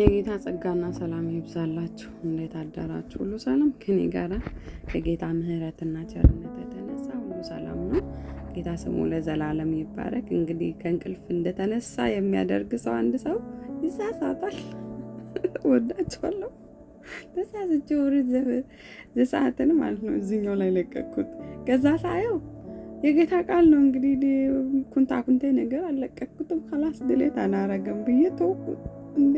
የጌታ ጸጋና ሰላም ይብዛላችሁ። እንዴት አዳራችሁ? ሁሉ ሰላም ከኔ ጋር ከጌታ ምሕረትና ቸርነት የተነሳ ሁሉ ሰላም ነው። ጌታ ስሙ ለዘላለም ይባረክ። እንግዲህ ከእንቅልፍ እንደተነሳ የሚያደርግ ሰው አንድ ሰው ይሳሳታል። ወዳችኋለሁ። ተሳስቼ ወርድ ዘሰዓትን ማለት ነው እዚህኛው ላይ ለቀቅኩት። ከዛ ሳየው የጌታ ቃል ነው እንግዲህ ኩንታ ነገር አልለቀቅኩትም። خلاص ድሌት አላረገም ብዬ ተውኩት። እንዴ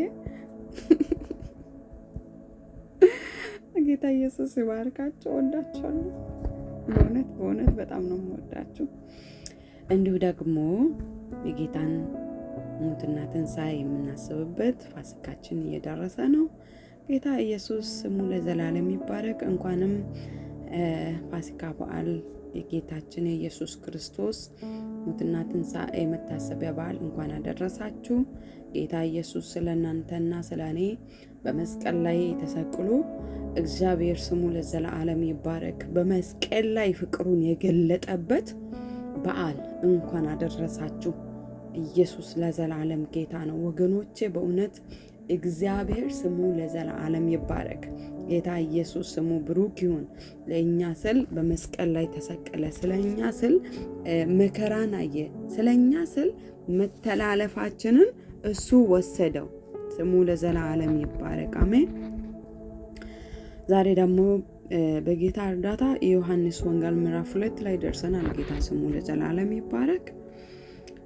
ጌታ ኢየሱስ ይባርካችሁ። ወዳችኋለሁ። በእውነት በጣም ነው የምወዳችሁ። እንዲሁ ደግሞ የጌታን ሞትና ትንሣኤ የምናስብበት ፋሲካችን እየደረሰ ነው። ጌታ ኢየሱስ ስሙ ለዘላለም ይባረክ። እንኳንም ፋሲካ በዓል የጌታችን የኢየሱስ ክርስቶስ ሞትና ትንሣኤ መታሰቢያ በዓል እንኳን አደረሳችሁ። ጌታ ኢየሱስ ስለናንተና ስለኔ በመስቀል ላይ ተሰቅሎ እግዚአብሔር ስሙ ለዘላለም ይባረክ በመስቀል ላይ ፍቅሩን የገለጠበት በዓል እንኳን አደረሳችሁ። ኢየሱስ ለዘላለም ጌታ ነው ወገኖቼ። በእውነት እግዚአብሔር ስሙ ለዘላለም ይባረክ። ጌታ ኢየሱስ ስሙ ብሩክ ይሁን። ለእኛ ስል በመስቀል ላይ ተሰቀለ። ስለኛ ስል መከራን አየ። ስለኛ ስል መተላለፋችንን እሱ ወሰደው። ስሙ ለዘላለም ይባረክ። አሜን። ዛሬ ደግሞ በጌታ እርዳታ የዮሐንስ ወንጌል ምዕራፍ 2 ላይ ደርሰናል። ጌታ ስሙ ለዘላለም ይባረክ።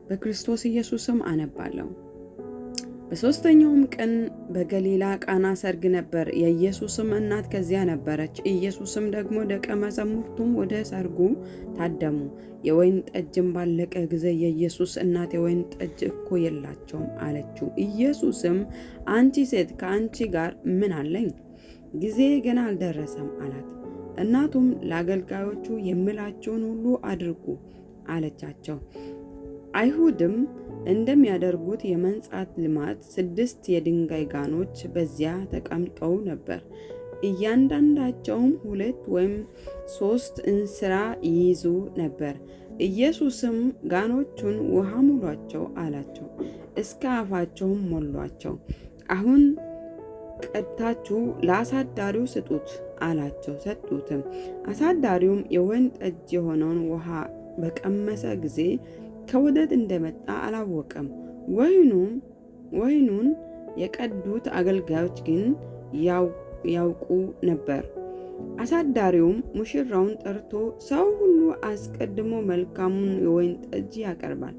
በክርስቶስ ኢየሱስም አነባለሁ። በሶስተኛውም ቀን በገሊላ ቃና ሰርግ ነበር። የኢየሱስም እናት ከዚያ ነበረች። ኢየሱስም ደግሞ ደቀ መዛሙርቱም ወደ ሰርጉ ታደሙ። የወይን ጠጅም ባለቀ ጊዜ የኢየሱስ እናት የወይን ጠጅ እኮ የላቸውም አለችው። ኢየሱስም አንቺ ሴት ከአንቺ ጋር ምን አለኝ? ጊዜ ገና አልደረሰም አላት። እናቱም ለአገልጋዮቹ የምላቸውን ሁሉ አድርጉ አለቻቸው። አይሁድም እንደሚያደርጉት የመንጻት ልማድ 6 የድንጋይ ጋኖች በዚያ ተቀምጠው ነበር። እያንዳንዳቸውም 2 ወይም 3 እንስራ ይይዙ ነበር። ኢየሱስም ጋኖቹን ውሃ ሙሏቸው አላቸው። እስከ አፋቸውም ሞሏቸው። አሁን ቀድታችሁ ለአሳዳሪው ስጡት አላቸው። ሰጡትም። አሳዳሪውም የወይን ጠጅ የሆነውን ውሃ በቀመሰ ጊዜ ከወዴት እንደመጣ አላወቀም። ወይኑን የቀዱት አገልጋዮች ግን ያውቁ ነበር። አሳዳሪውም ሙሽራውን ጠርቶ ሰው ሁሉ አስቀድሞ መልካሙን የወይን ጠጅ ያቀርባል፣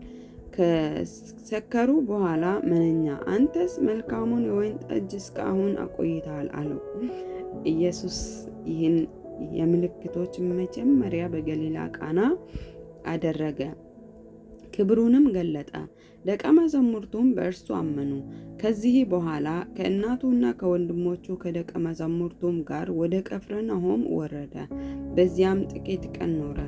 ከሰከሩ በኋላ መነኛ፣ አንተስ መልካሙን የወይን ጠጅ እስካሁን አቆይተሃል አለው። ኢየሱስ ይህን የምልክቶች መጀመሪያ በገሊላ ቃና አደረገ፣ ክብሩንም ገለጠ። ደቀ መዛሙርቱም በእርሱ አመኑ። ከዚህ በኋላ ከእናቱና ከወንድሞቹ ከደቀ መዛሙርቱም ጋር ወደ ቅፍርናሆም ወረደ። በዚያም ጥቂት ቀን ኖረ።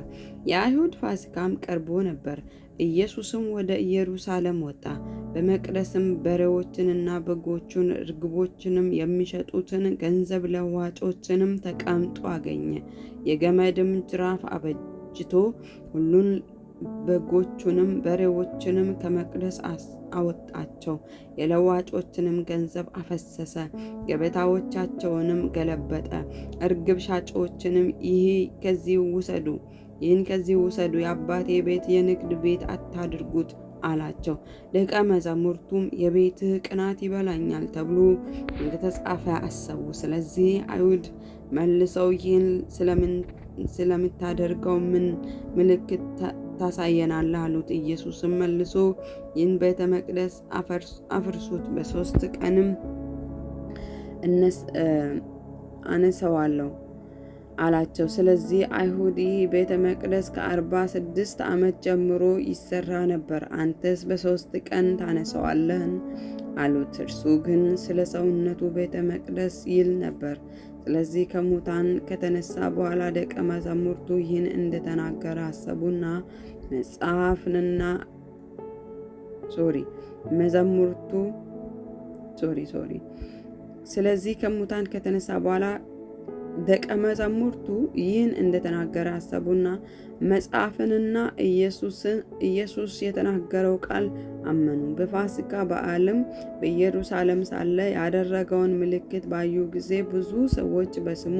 የአይሁድ ፋሲካም ቀርቦ ነበር። ኢየሱስም ወደ ኢየሩሳሌም ወጣ። በመቅደስም በሬዎችንና በጎችን ርግቦችንም የሚሸጡትን ገንዘብ ለዋጮችንም ተቀምጦ አገኘ። የገመድም ጅራፍ አበጅቶ ሁሉን በጎቹንም በሬዎችንም ከመቅደስ አወጣቸው። የለዋጮችንም ገንዘብ አፈሰሰ፣ ገበታዎቻቸውንም ገለበጠ። እርግብ ሻጮችንም ይህን ከዚህ ውሰዱ፣ የአባቴ ቤት የንግድ ቤት አታድርጉት አላቸው። ደቀ መዛሙርቱም የቤትህ ቅናት ይበላኛል ተብሎ እንደተጻፈ አሰቡ። ስለዚህ አይሁድ መልሰው ይህን ስለምታደርገው ምን ምልክት ታሳየናለህ አሉት። ኢየሱስም መልሶ ይህን ቤተ መቅደስ አፍርሱት፣ በ3 ቀንም አነሳዋለሁ አላቸው። ስለዚህ አይሁድ ይህ ቤተ መቅደስ ከ46 ዓመት ጀምሮ ይሰራ ነበር፣ አንተስ በ3 ቀን ታነሳዋለህን አሉት። እርሱ ግን ስለ ሰውነቱ ቤተ መቅደስ ይል ነበር። ስለዚህ ከሙታን ከተነሳ በኋላ ደቀ መዛሙርቱ ይህን እንደተናገረ አሰቡና ስለዚህ ከሙታን ከተነሳ በኋላ ደቀ መዛሙርቱ ይህን እንደተናገረ አሰቡና መጽሐፍንና ኢየሱስ የተናገረው ቃል አመኑ። በፋሲካ በዓልም በኢየሩሳሌም ሳለ ያደረገውን ምልክት ባዩ ጊዜ ብዙ ሰዎች በስሙ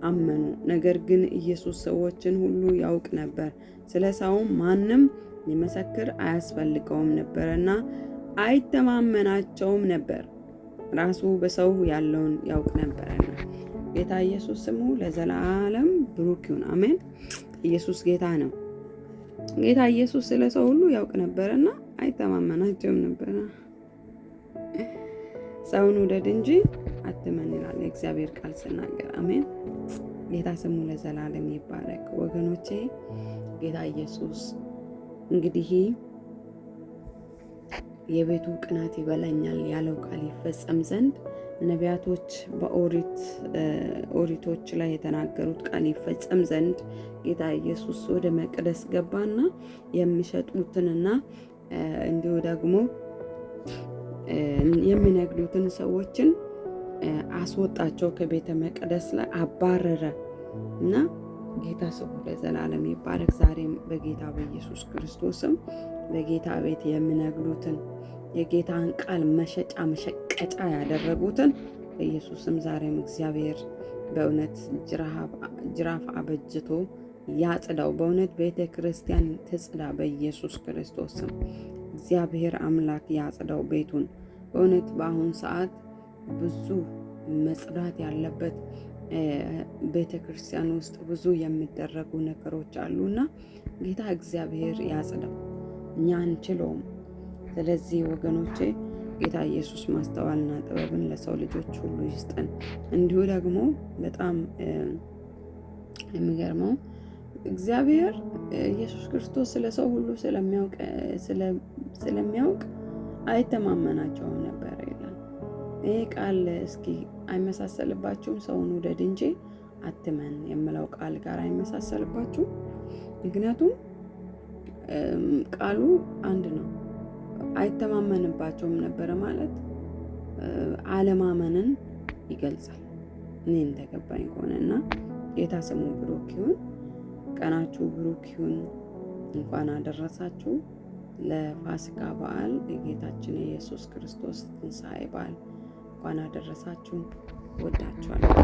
አመኑ። ነገር ግን ኢየሱስ ሰዎችን ሁሉ ያውቅ ነበር፣ ስለ ሰውም ማንም ሊመሰክር አያስፈልገውም ነበርና አይተማመናቸውም ነበር፣ ራሱ በሰው ያለውን ያውቅ ነበርና። ጌታ ኢየሱስ ስሙ ለዘላለም ብሩክ ይሁን፣ አሜን። ኢየሱስ ጌታ ነው። ጌታ ኢየሱስ ስለ ሰው ሁሉ ያውቅ ነበርና አይተማመናቸውም ነበር። ሰውን ውደድ እንጂ አትመን ይላል የእግዚአብሔር ቃል ሲናገር፣ አሜን። ጌታ ስሙ ለዘላለም ይባረክ። ወገኖቼ ጌታ ኢየሱስ እንግዲህ የቤቱ ቅናት ይበላኛል ያለው ቃል ይፈጸም ዘንድ ነቢያቶች በኦሪቶች ላይ የተናገሩት ቃል ይፈጸም ዘንድ ጌታ ኢየሱስ ወደ መቅደስ ገባና የሚሸጡትንና እንዲሁ ደግሞ የሚነግዱትን ሰዎችን አስወጣቸው፣ ከቤተ መቅደስ ላይ አባረረ እና ጌታ ስሙ ለዘላለም ይባረክ። ዛሬም በጌታ በኢየሱስ ክርስቶስም በጌታ ቤት የሚነግዱትን የጌታን ቃል መሸጫ መሸቀጫ ያደረጉትን በኢየሱስም ዛሬም እግዚአብሔር በእውነት ጅራፍ አበጅቶ ያጽዳው። በእውነት ቤተ ክርስቲያን ትጽዳ በኢየሱስ ክርስቶስም። እግዚአብሔር አምላክ ያጽዳው ቤቱን። በእውነት በአሁን ሰዓት ብዙ መጽዳት ያለበት ቤተ ክርስቲያን ውስጥ ብዙ የሚደረጉ ነገሮች አሉና ጌታ እግዚአብሔር ያጽዳው፣ እኛ አንችለውም። ስለዚህ ወገኖቼ ጌታ ኢየሱስ ማስተዋልና ጥበብን ለሰው ልጆች ሁሉ ይስጠን። እንዲሁ ደግሞ በጣም የሚገርመው እግዚአብሔር ኢየሱስ ክርስቶስ ስለ ሰው ሁሉ ስለሚያውቅ አይተማመናቸውም ነበር ይላል። ይሄ ቃል እስኪ አይመሳሰልባችሁም? ሰውን ውደድ እንጂ አትመን የምለው ቃል ጋር አይመሳሰልባችሁም? ምክንያቱም ቃሉ አንድ ነው። አይተማመንባቸውም ነበረ ማለት አለማመንን ይገልጻል፣ እኔ እንደገባኝ ከሆነና ጌታ ስሙ ብሩክ ይሁን። ቀናችሁ ብሩክ ይሁን። እንኳን አደረሳችሁ ለፋሲካ በዓል፣ የጌታችን የኢየሱስ ክርስቶስ ትንሣኤ በዓል እንኳን አደረሳችሁ። ወዳችኋለሁ።